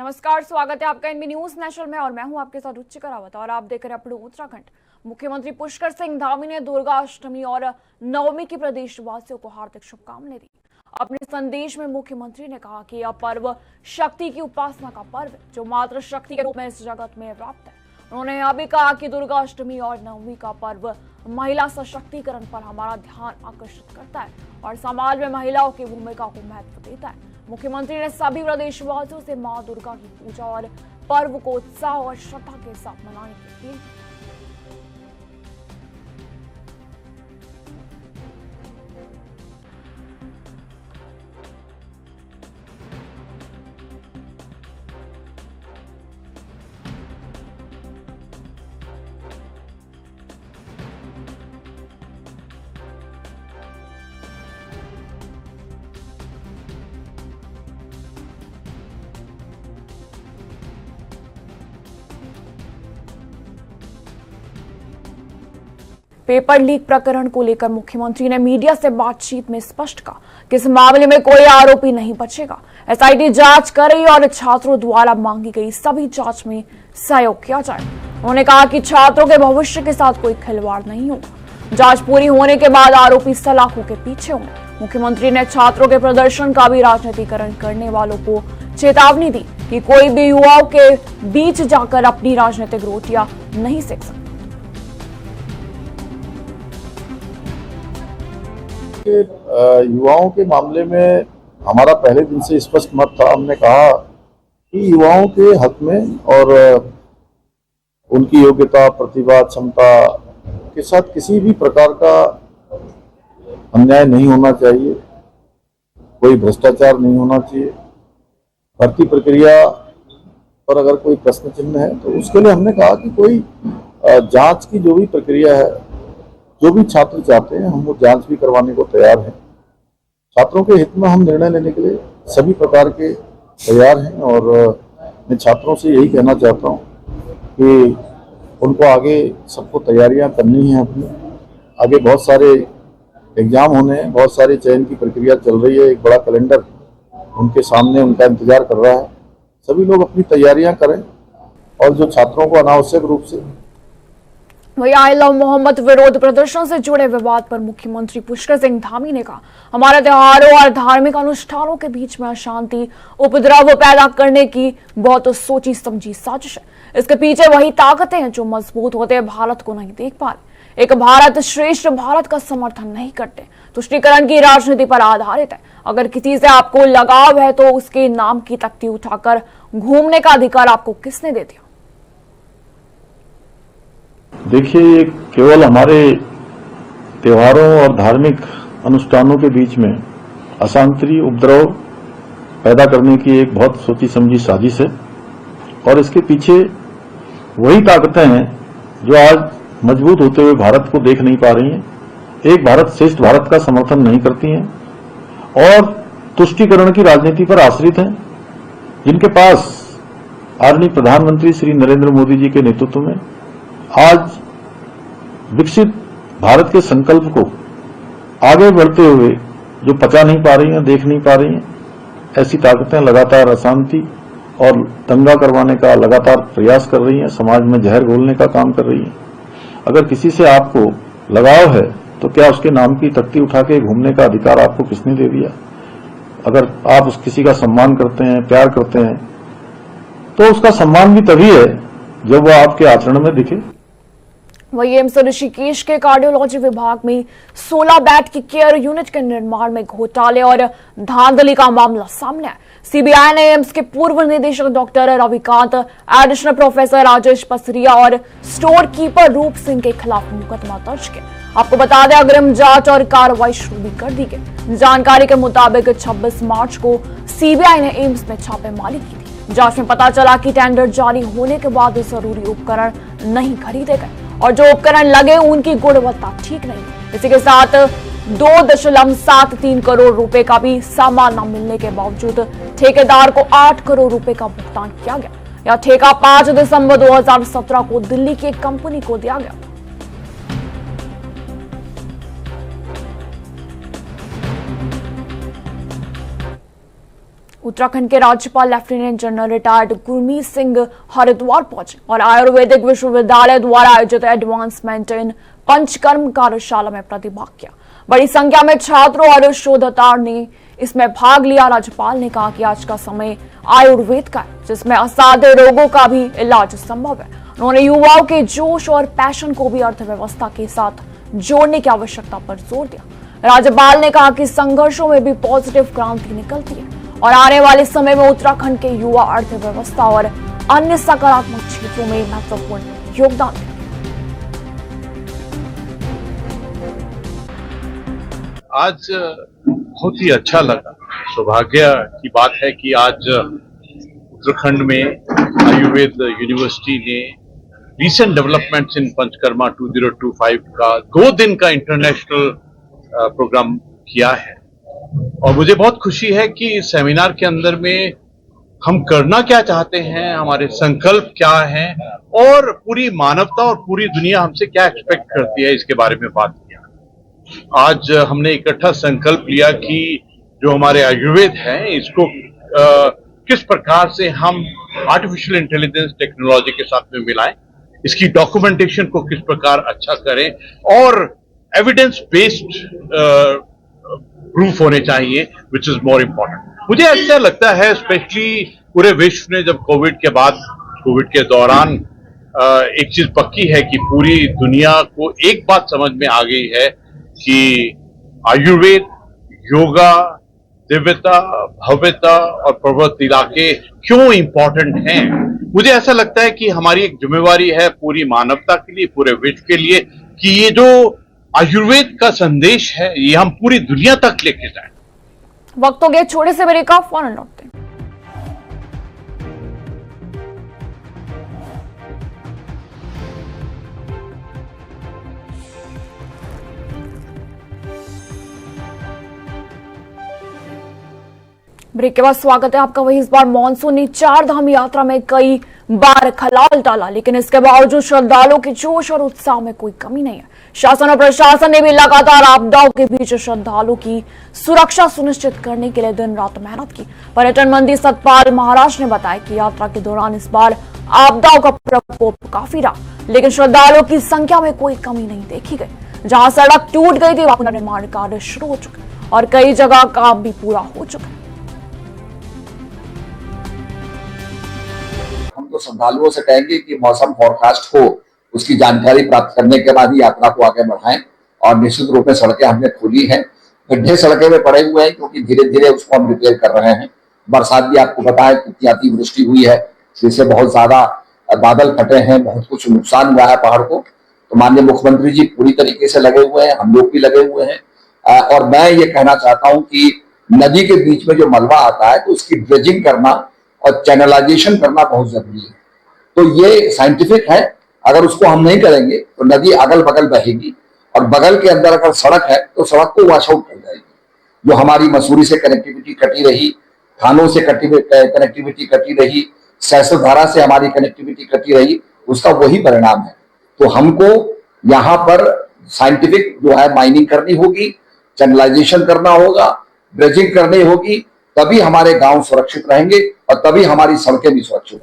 नमस्कार, स्वागत है आपका एनबी न्यूज नेशनल में और मैं हूं आपके साथ रुचिका रावत और आप देख रहे हैं अपने उत्तराखंड। मुख्यमंत्री पुष्कर सिंह धामी ने दुर्गा अष्टमी और नवमी की प्रदेशवासियों को हार्दिक शुभकामनाएं दी। अपने संदेश में मुख्यमंत्री ने कहा कि यह पर्व शक्ति की उपासना का पर्व है जो मात्र शक्ति के रूप में इस जगत में व्याप्त है। उन्होंने यह भी कहा कि दुर्गा अष्टमी और नवमी का पर्व महिला सशक्तिकरण पर हमारा ध्यान आकर्षित करता है और समाज में महिलाओं की भूमिका को महत्व देता है। मुख्यमंत्री ने सभी प्रदेशवासियों से मां दुर्गा की पूजा और पर्व को उत्साह और श्रद्धा के साथ मनाने की अपील की। पेपर लीक प्रकरण को लेकर मुख्यमंत्री ने मीडिया से बातचीत में स्पष्ट कहा कि इस मामले में कोई आरोपी नहीं बचेगा। एसआईटी जांच कर रही और छात्रों द्वारा मांगी गई सभी जांच में सहयोग किया जाए। उन्होंने कहा कि छात्रों के भविष्य के साथ कोई खिलवाड़ नहीं होगा। जांच पूरी होने के बाद आरोपी सलाखों के पीछे होंगे। मुख्यमंत्री ने छात्रों के प्रदर्शन का भी राजनीतिकरण करने वालों को चेतावनी दी कि कोई भी युवाओं के बीच जाकर अपनी राजनीतिक रोटियां नहीं सेक सकता। युवाओं के मामले में हमारा पहले दिन से स्पष्ट मत था। हमने कहा कि युवाओं के हक में और उनकी योग्यता, प्रतिभा, क्षमता के साथ किसी भी प्रकार का अन्याय नहीं होना चाहिए, कोई भ्रष्टाचार नहीं होना चाहिए। भर्ती प्रक्रिया पर अगर कोई प्रश्न चिन्ह है तो उसके लिए हमने कहा कि कोई जांच की जो भी प्रक्रिया है, जो भी छात्र चाहते हैं हम वो जांच भी करवाने को तैयार हैं। छात्रों के हित में हम निर्णय लेने के लिए सभी प्रकार के तैयार हैं और मैं छात्रों से यही कहना चाहता हूं कि उनको आगे सबको तैयारियां करनी है अपनी। आगे बहुत सारे एग्जाम होने हैं, बहुत सारी चयन की प्रक्रिया चल रही है। एक बड़ा कैलेंडर उनके सामने उनका इंतजार कर रहा है। सभी लोग अपनी तैयारियां करें और जो छात्रों को अनावश्यक रूप से वही आई लव मोहम्मद विरोध प्रदर्शन से जुड़े विवाद पर मुख्यमंत्री पुष्कर सिंह धामी ने कहा, हमारे त्योहारों और धार्मिक अनुष्ठानों के बीच में अशांति, उपद्रव पैदा करने की बहुत सोची समझी साजिश है। इसके पीछे वही ताकतें हैं जो मजबूत होते भारत को नहीं देख पा रहे, एक भारत श्रेष्ठ भारत का समर्थन नहीं करते, तुष्टीकरण की राजनीति पर आधारित है। अगर किसी से आपको लगाव है तो उसके नाम की तख्ती उठाकर घूमने का अधिकार आपको किसने दे दिया? देखिए, ये केवल हमारे त्योहारों और धार्मिक अनुष्ठानों के बीच में अशांति, उपद्रव पैदा करने की एक बहुत सोची समझी साजिश है और इसके पीछे वही ताकतें हैं जो आज मजबूत होते हुए भारत को देख नहीं पा रही हैं, एक भारत श्रेष्ठ भारत का समर्थन नहीं करती हैं और तुष्टीकरण की राजनीति पर आश्रित हैं, जिनके पास आदरणीय प्रधानमंत्री श्री नरेंद्र मोदी जी के नेतृत्व में आज विकसित भारत के संकल्प को आगे बढ़ते हुए जो पचा नहीं पा रही हैं, देख नहीं पा रही हैं, ऐसी ताकतें लगातार अशांति और दंगा करवाने का लगातार प्रयास कर रही हैं, समाज में जहर घोलने का काम कर रही हैं। अगर किसी से आपको लगाव है तो क्या उसके नाम की तख्ती उठा के घूमने का अधिकार आपको किसने दे दिया? अगर आप उस किसी का सम्मान करते हैं, प्यार करते हैं, तो उसका सम्मान भी तभी है जब वो आपके आचरण में दिखे। वही एम्स ऋषिकेश के कार्डियोलॉजी विभाग में 16 बेड की केयर यूनिट के निर्माण में घोटाले और धांधली का मामला सामने आया। सीबीआई ने एम्स के पूर्व निदेशक doctor Ravikant, additional professor Rajesh Pasaria और स्टोर कीपर रूप सिंह के खिलाफ मुकदमा दर्ज किया। आपको बता दें, अग्रिम जांच और कार्रवाई शुरू भी कर दी गई। जानकारी के मुताबिक 26 मार्च को सीबीआई ने एम्स में छापेमारी की थी। जांच में पता चला कि टेंडर जारी होने के बाद जरूरी उपकरण नहीं खरीदे गए और जो उपकरण लगे उनकी गुणवत्ता ठीक नहीं। इसी के साथ 2.73 करोड़ रुपए का भी सामान न मिलने के बावजूद ठेकेदार को 8 करोड़ रुपए का भुगतान किया गया। यह ठेका 5 दिसंबर 2017 को दिल्ली की एक कंपनी को दिया गया। उत्तराखंड के राज्यपाल lieutenant general retired Gurmeet Singh Haridwar पहुंचे और आयुर्वेदिक विश्वविद्यालय द्वारा आयोजित एडवांसमेंट इन पंचकर्म कार्यशाला में प्रतिभाग किया। बड़ी संख्या में छात्रों और शोधकर्ताओं ने इसमें भाग लिया। राज्यपाल ने कहा कि आज का समय आयुर्वेद का है, जिसमें असाध्य रोगों का भी इलाज संभव है। उन्होंने युवाओं के जोश और पैशन को भी अर्थव्यवस्था के साथ जोड़ने की आवश्यकता पर जोर दिया। राज्यपाल ने कहा कि संघर्षों में भी पॉजिटिव क्रांति निकलती है और आने वाले समय में उत्तराखंड के युवा अर्थव्यवस्था और अन्य सकारात्मक क्षेत्रों में महत्वपूर्ण योगदान देंगे। आज बहुत ही अच्छा लगा। सौभाग्य की बात है कि आज उत्तराखंड में आयुर्वेद यूनिवर्सिटी ने रीसेंट डेवलपमेंट्स इन पंचकर्मा 2025 का 2 दिन का इंटरनेशनल प्रोग्राम किया है। और मुझे बहुत खुशी है कि इस सेमिनार के अंदर में हम करना क्या चाहते हैं, हमारे संकल्प क्या हैं और पूरी मानवता और पूरी दुनिया हमसे क्या एक्सपेक्ट करती है, इसके बारे में बात किया। आज हमने इकट्ठा संकल्प लिया कि जो हमारे आयुर्वेद है इसको किस प्रकार से हम आर्टिफिशियल इंटेलिजेंस टेक्नोलॉजी के साथ में मिलाएं, इसकी डॉक्यूमेंटेशन को किस प्रकार अच्छा करें और एविडेंस बेस्ड प्रूफ होने चाहिए, विच इज मोर इम्पोर्टेंट। मुझे ऐसा लगता है स्पेशली पूरे विश्व ने जब कोविड के दौरान एक चीज पक्की है कि पूरी दुनिया को एक बात समझ में आ गई है कि आयुर्वेद, योगा, दिव्यता, भव्यता और पर्वत इलाके क्यों इंपॉर्टेंट हैं। मुझे ऐसा लगता है कि हमारी एक जिम्मेवारी है पूरी मानवता के लिए, पूरे विश्व के लिए, कि ये जो आयुर्वेद का संदेश है ये हम पूरी दुनिया तक लेके जाएं। वक्त हो गया छोटे से ब्रेक का, फौरन लौटते हैं। ब्रेक के बाद स्वागत है आपका। वही इस बार मानसून ने 4 धाम यात्रा में कई बार खलाल डाला, लेकिन इसके बावजूद श्रद्धालुओं के जोश और उत्साह में कोई कमी नहीं है। शासन और प्रशासन ने भी लगातार आपदाओं के बीच श्रद्धालुओं की सुरक्षा सुनिश्चित करने के लिए दिन रात मेहनत की। पर्यटन मंत्री सतपाल महाराज ने बताया कि यात्रा के दौरान इस बार आपदाओं का प्रकोप काफी रहा, लेकिन श्रद्धालुओं की संख्या में कोई कमी नहीं देखी गई। जहां सड़क टूट गई थी वहां पुनर्निर्माण कार्य शुरू हो चुके और कई जगह काम भी पूरा हो चुका है। हम तो श्रद्धालुओं से कहेंगे कि मौसम फोरकास्ट हो, उसकी जानकारी प्राप्त करने के बाद ही यात्रा को आगे बढ़ाएं। और निश्चित रूप में सड़कें हमने खोली हैं, गड्ढे सड़कें में पड़े हुए हैं क्योंकि धीरे धीरे उसको हम रिपेयर कर रहे हैं। बरसात भी आपको पता है कितनी अतिवृष्टि हुई है, जिससे बहुत ज्यादा बादल फटे हैं, बहुत कुछ नुकसान हुआ है पहाड़ को। तो माननीय मुख्यमंत्री जी पूरी तरीके से लगे हुए हैं, हम लोग भी लगे हुए हैं। और मैं ये कहना चाहता हूँ कि नदी के बीच में जो मलबा आता है तो उसकी ड्रेजिंग करना और चैनलाइजेशन करना बहुत जरूरी है। तो ये साइंटिफिक है, अगर उसको हम नहीं करेंगे तो नदी अगल बगल बहेगी और बगल के अंदर अगर सड़क है तो सड़क को वॉश आउट कर जाएगी। जो हमारी मसूरी से कनेक्टिविटी कटी रही, थानों से कनेक्टिविटी कटी रही, सहस्त्रधारा से हमारी कनेक्टिविटी कटी रही, उसका वही परिणाम है। तो हमको यहाँ पर साइंटिफिक जो है माइनिंग करनी होगी, चैनलाइजेशन करना होगा, ड्रेजिंग करनी होगी, तभी हमारे गांव सुरक्षित रहेंगे और तभी हमारी सड़कें भी सुरक्षित।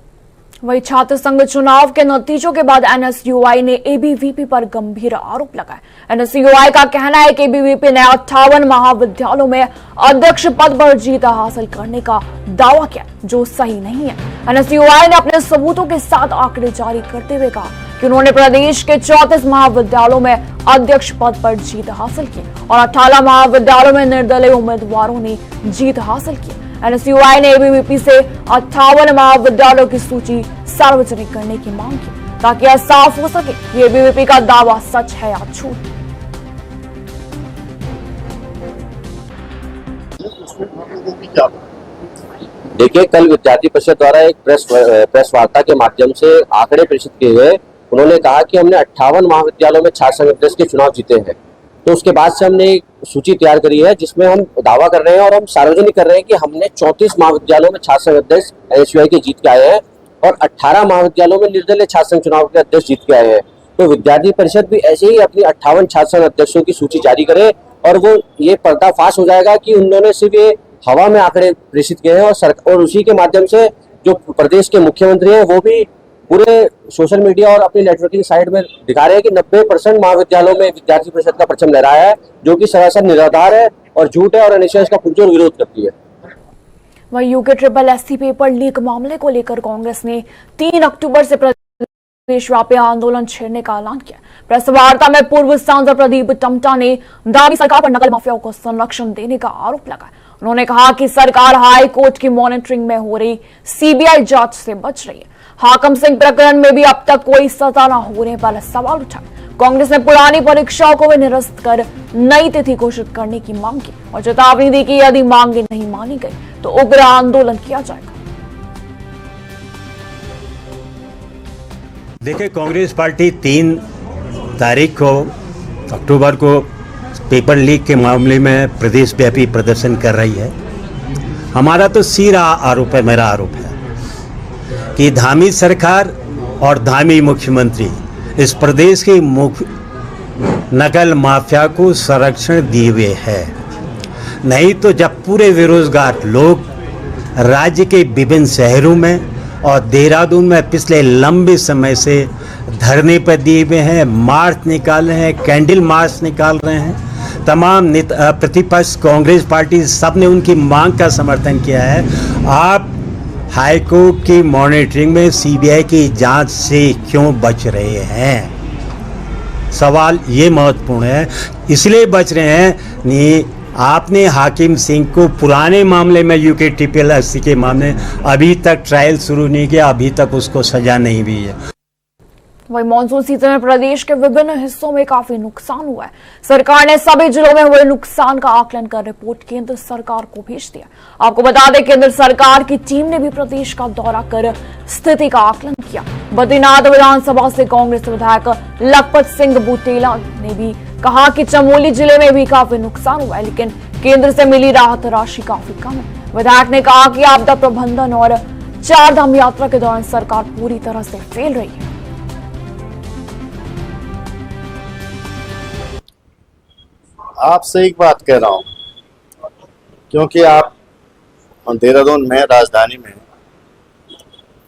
वही छात्र संघ चुनाव के नतीजों के बाद एनएसयूआई ने एबीवीपी पर गंभीर आरोप लगाए। एनएसयूआई का कहना है कि एबीवीपी ने 58 महाविद्यालयों में अध्यक्ष पद पर जीत हासिल करने का दावा किया, जो सही नहीं है। एनएसयूआई ने अपने सबूतों के साथ आंकड़े जारी करते हुए कहा कि उन्होंने प्रदेश के 34 महाविद्यालयों में अध्यक्ष पद पर जीत हासिल की और 18 महाविद्यालयों में निर्दलीय उम्मीदवारों ने जीत हासिल की। एनएसयूआई ने एबीवीपी से 58 महाविद्यालयों की सूची सार्वजनिक करने की मांग की ताकि यह साफ हो सके कि एबीवीपी का दावा सच है या झूठ। देखिए, कल विद्यार्थी परिषद द्वारा एक प्रेस वार्ता के माध्यम से आंकड़े प्रेषित किए गए। उन्होंने कहा कि हमने 58 महाविद्यालयों में छात्र संघ अध्यक्ष के चुनाव जीते हैं। तो उसके बाद से हमने एक सूची तैयार करी है जिसमें हम दावा कर रहे हैं और हम सार्वजनिक कर रहे हैं कि हमने 34 महाविद्यालयों में छात्र संघ अध्यक्ष एनएसयूआई के जीत के आए हैं और 18 महाविद्यालयों में निर्दलीय छात्र संघ चुनाव के अध्यक्ष जीत के आए हैं। तो विद्यार्थी परिषद भी ऐसे ही अपनी 58 छात्र संघ अध्यक्षों की सूची जारी करे और वो ये पर्दाफाश हो जाएगा कि उन्होंने सिर्फ ये हवा में आंकड़े प्रेषित किए हैं और उसी के माध्यम से जो प्रदेश के मुख्यमंत्री हैं वो भी पूरे सोशल मीडिया और अपनी नेटवर्किंग साइट में दिखा रहे हैं कि 90% महाविद्यालयों में विद्यार्थी परिषद का परचम लहराया है, जो कि सरासर निराधार है और झूठ है और एनएसयूआई इसका पुरजोर विरोध करती है। वहीं UK triple SC paper leak मामले को लेकर कांग्रेस ने 3 अक्टूबर से देशव्यापी आंदोलन छेड़ने का ऐलान किया। प्रेस वार्ता में पूर्व सांसद प्रदीप टम्टा ने दावी सरकार पर नकल माफियाओं को संरक्षण देने का आरोप लगाया। उन्होंने कहा कि सरकार हाई कोर्ट की मॉनिटरिंग में हो रही सीबीआई जांच से बच रही है। हाकम सिंह प्रकरण में भी अब तक कोई सजा न होने पर सवाल उठा। कांग्रेस ने पुरानी परीक्षाओं को भी निरस्त कर नई तिथि घोषित करने की मांग की और चेतावनी दी कि यदि मांगे नहीं मानी गई तो उग्र आंदोलन किया जाएगा। देखिए, कांग्रेस पार्टी 3 तारीख को अक्टूबर को पेपर लीक के मामले में प्रदेश व्यापी प्रदर्शन कर रही है। हमारा तो सीधा आरोप है, मेरा आरोप है कि धामी सरकार और धामी मुख्यमंत्री इस प्रदेश के नकल माफिया को संरक्षण दिए हुए है। नहीं तो जब पूरे बेरोजगार लोग राज्य के विभिन्न शहरों में और देहरादून में पिछले लंबे समय से धरने पर दिए हुए हैं, मार्च निकाल रहे हैं, कैंडल मार्च निकाल रहे हैं, तमाम प्रतिपक्ष कांग्रेस पार्टी सब ने उनकी मांग का समर्थन किया है। आप हाईकोर्ट की मॉनिटरिंग में सीबीआई की जांच से क्यों बच रहे हैं? सवाल ये महत्वपूर्ण है, इसलिए बच रहे हैं। नहीं, आपने हाकिम सिंह को पुराने मामले में यूके ट्रिपल एससी के मामले अभी तक ट्रायल शुरू नहीं किया, अभी तक उसको सजा नहीं हुई है। वही मानसून सीजन में प्रदेश के विभिन्न हिस्सों में काफी नुकसान हुआ है। सरकार ने सभी जिलों में हुए नुकसान का आकलन कर रिपोर्ट केंद्र सरकार को भेज दिया। आपको बता दें, केंद्र सरकार की टीम ने भी प्रदेश का दौरा कर स्थिति का आकलन किया। बद्रीनाथ विधानसभा से कांग्रेस विधायक लखपत सिंह बुटेला ने भी कहा कि चमोली जिले में भी काफी नुकसान हुआ है, लेकिन केंद्र से मिली राहत राशि काफी कम है। विधायक ने कहा कि आपदा प्रबंधन और 4 धाम यात्रा के दौरान सरकार पूरी तरह से फेल रही है। आपसे एक बात कह रहा हूं, क्योंकि आप देहरादून में राजधानी में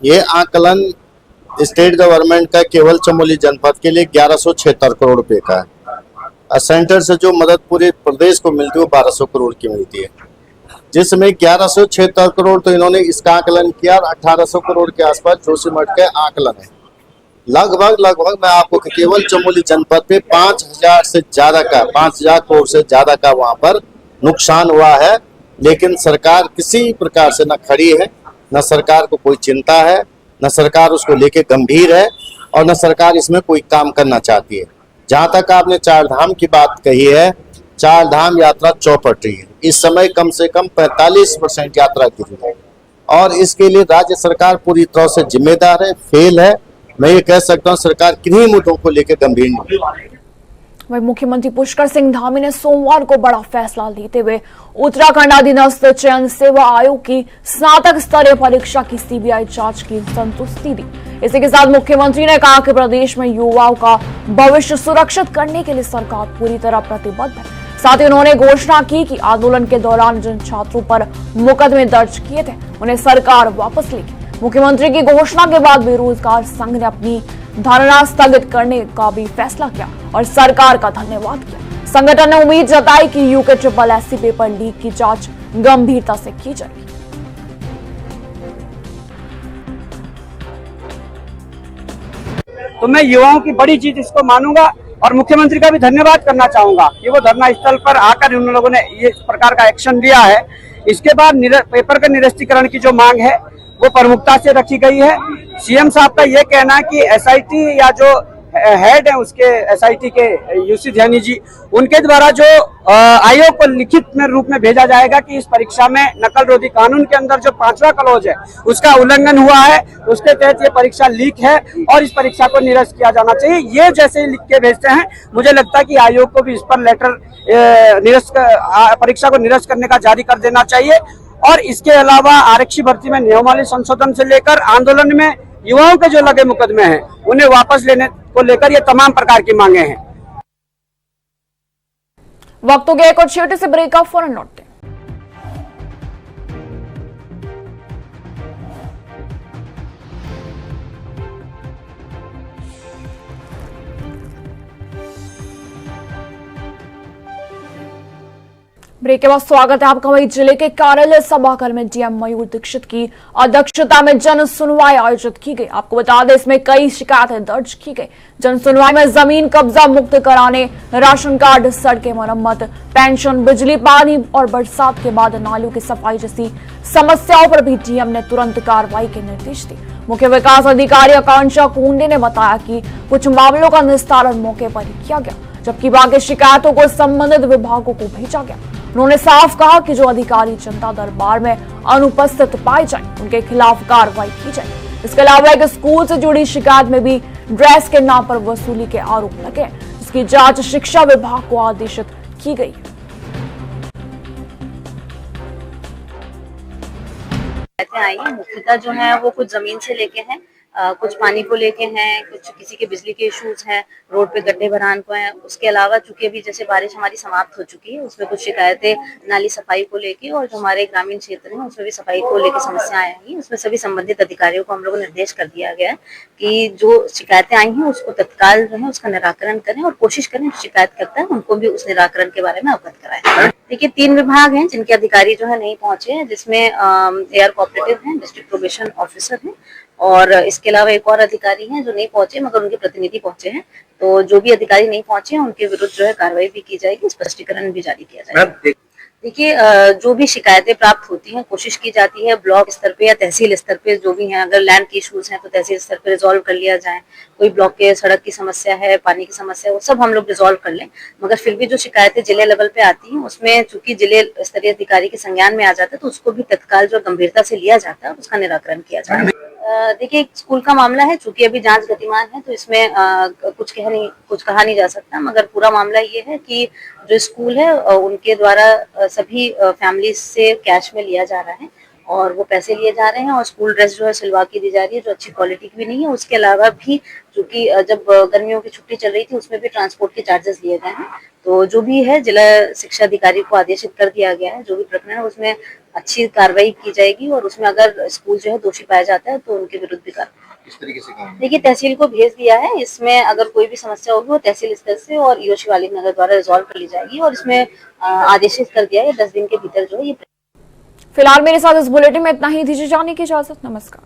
ये आकलन स्टेट गवर्नमेंट का केवल चमोली जनपद के लिए 1176 करोड़ रुपए का है। सेंटर से जो मदद पूरे प्रदेश को मिलती है वो 1200 करोड़ की मिलती है, जिसमें 1176 करोड़ तो इन्होंने इसका आकलन किया और 1800 करोड़ के आसपास जोशीमठ के आकलन है। लगभग मैं आपको केवल चमोली जनपद पे 5000 करोड़ से ज्यादा का वहां पर नुकसान हुआ है। लेकिन सरकार किसी प्रकार से न खड़ी है, न सरकार को कोई चिंता है, न सरकार उसको लेके गंभीर है और न सरकार इसमें कोई काम करना चाहती है। जहां तक आपने 4 धाम की बात कही है, 4 धाम यात्रा चौपट रही है। इस समय कम से कम 45% यात्रा गिरी है और इसके लिए राज्य सरकार पूरी तरह से जिम्मेदार है, फेल है। मैं ये कह सकता हूँ सरकार किन्हीं मुद्दों को लेकर गंभीर नहीं है। वही मुख्यमंत्री पुष्कर सिंह धामी ने सोमवार को बड़ा फैसला लेते हुए उत्तराखंड अधीनस्थ चयन सेवा आयोग की स्नातक स्तरीय परीक्षा की सीबीआई जांच की संतुष्टि दी। इसी के साथ मुख्यमंत्री ने कहा कि प्रदेश में युवाओं का भविष्य सुरक्षित करने के लिए सरकार पूरी तरह प्रतिबद्ध है। साथ ही उन्होंने घोषणा की कि आंदोलन के दौरान जिन छात्रों पर मुकदमे दर्ज किए थे उन्हें सरकार वापस लेगी। मुख्यमंत्री की घोषणा के बाद बेरोजगार संघ ने अपनी धरना स्थगित करने का भी फैसला किया और सरकार का धन्यवाद किया। संगठन ने उम्मीद जताई कि UK triple SC paper leak की जांच गंभीरता से की जाएगी। तो मैं युवाओं की बड़ी जीत इसको मानूंगा और मुख्यमंत्री का भी धन्यवाद करना चाहूंगा कि वो धरना स्थल पर आकर उन लोगों ने ये इस प्रकार का एक्शन लिया है। इसके बाद पेपर के निरस्तीकरण की जो मांग है वो प्रमुखता से रखी गई है। सीएम साहब का ये कहना है कि एसआईटी या जो हेड है उसके एसआईटी के यूसी ध्यानी जी, उनके द्वारा जो आयोग को लिखित में रूप में भेजा जाएगा कि इस परीक्षा में नकल रोधी कानून के अंदर जो 5वां क्लॉज है उसका उल्लंघन हुआ है, उसके तहत ये परीक्षा लीक है और इस परीक्षा को निरस्त किया जाना चाहिए। ये जैसे ही लिख के भेजते हैं, मुझे लगता है कि आयोग को भी इस पर लेटर परीक्षा को निरस्त करने का जारी कर देना चाहिए। और इसके अलावा आरक्षी भर्ती में नियमावली संशोधन से लेकर आंदोलन में युवाओं के जो लगे मुकदमे हैं उन्हें वापस लेने को लेकर ये तमाम प्रकार की मांगे हैं। वक्त हो गया एक और छोटे से break of for note. Break के बाद स्वागत है आपका। वही जिले के कार्यालय सभागार में डीएम मयूर दीक्षित की अध्यक्षता में जन सुनवाई आयोजित की गई। आपको बता दें, इसमें कई शिकायतें दर्ज की गई। जन सुनवाई में जमीन कब्जा मुक्त कराने, राशन कार्ड, सड़कें मरम्मत, पेंशन, बिजली, पानी और बरसात के बाद नालियों की सफाई जैसी समस्याओं पर भी डीएम ने तुरंत कार्रवाई के निर्देश दिए। मुख्य विकास अधिकारी आकांक्षा कुंडे ने बताया कि कुछ मामलों का निस्तारण मौके पर ही किया गया, जबकि बाकी शिकायतों को संबंधित विभागों को भेजा गया। उन्होंने साफ कहा कि जो अधिकारी जनता दरबार में अनुपस्थित पाए जाए, उनके खिलाफ कार्रवाई की जाए। इसके अलावा एक स्कूल से जुड़ी शिकायत में भी ड्रेस के नाम पर वसूली के आरोप लगे, जिसकी जांच शिक्षा विभाग को आदेशित की गई। आई है मुख्यतः जो है वो कुछ जमीन से लेके हैं, कुछ पानी को लेके हैं, कुछ किसी के बिजली के इश्यूज हैं, रोड पे गड्ढे भरान को हैं। उसके अलावा चूंकि अभी जैसे बारिश हमारी समाप्त हो चुकी है, उसमें कुछ शिकायतें नाली सफाई को लेके और जो हमारे ग्रामीण क्षेत्र हैं उसमें भी सफाई को लेके समस्याएं आई हैं। उसमें सभी संबंधित अधिकारियों को हम लोगों को निर्देश कर दिया गया है कि जो शिकायतें आई हैं उसको तत्काल जो है उसका निराकरण करें और कोशिश करें जो शिकायत करता है उनको भी उस निराकरण के बारे में अवगत कराएं। देखिए 3 विभाग हैं जिनके अधिकारी जो है नहीं पहुंचे हैं, जिसमें एयर कोऑपरेटिव हैं, डिस्ट्रिक्ट प्रोबेशन ऑफिसर हैं और इसके अलावा एक और अधिकारी हैं जो नहीं पहुंचे मगर उनके प्रतिनिधि पहुंचे हैं। तो जो भी अधिकारी नहीं पहुंचे हैं उनके विरुद्ध जो है कार्रवाई भी की जाएगी, स्पष्टीकरण भी जारी किया जाएगा। देखिए जो भी शिकायतें प्राप्त होती हैं कोशिश की जाती है ब्लॉक स्तर पे या तहसील स्तर पे जो भी हैं, अगर लैंड के इश्यूज हैं तो तहसील स्तर पे रिजॉल्व कर लिया जाए। कोई ब्लॉक के सड़क की समस्या है, पानी की समस्या है, वो सब हम लोग रिजॉल्व कर लें। मगर फिर भी जो शिकायतें जिले लेवल पे आती हैं उसमें चूंकि जिले स्तरीय अधिकारी के संज्ञान में आ जाता है तो उसको भी तत्काल जो गंभीरता से लिया जाता है उसका निराकरण किया जाता है। देखिए स्कूल का मामला है, चूंकि अभी जांच गतिमान है तो इसमें कुछ कहा नहीं जा सकता, मगर पूरा मामला ये है कि जो स्कूल है उनके द्वारा सभी फैमिली से कैश में लिया जा रहा है और वो पैसे लिए जा रहे हैं और स्कूल ड्रेस जो है सिलवा के दी जा रही है जो अच्छी क्वालिटी की भी नहीं है। उसके अलावा भी चूंकि जब गर्मियों की छुट्टी चल रही थी उसमें भी ट्रांसपोर्ट के चार्जेस लिए गए हैं। तो जो भी है जिला शिक्षा अधिकारी को आदेशित कर दिया गया है, जो भी प्रकरण है उसमें अच्छी कार्रवाई की जाएगी और उसमें अगर स्कूल जो है दोषी पाया जाता है तो उनके विरुद्ध भी कार्रवाई। किस तरीके से काम? देखिए तहसील को भेज दिया है, इसमें अगर कोई भी समस्या होगी वो तहसील स्तर से और ईओ शिवालिक नगर द्वारा रिजॉल्व कर ली जाएगी और इसमें आदेशित कर दिया है 10 दिन के भीतर जो है ये। फिलहाल मेरे साथ इस बुलेटिन में इतना ही। दीजिए जाने की इजाजत। नमस्कार।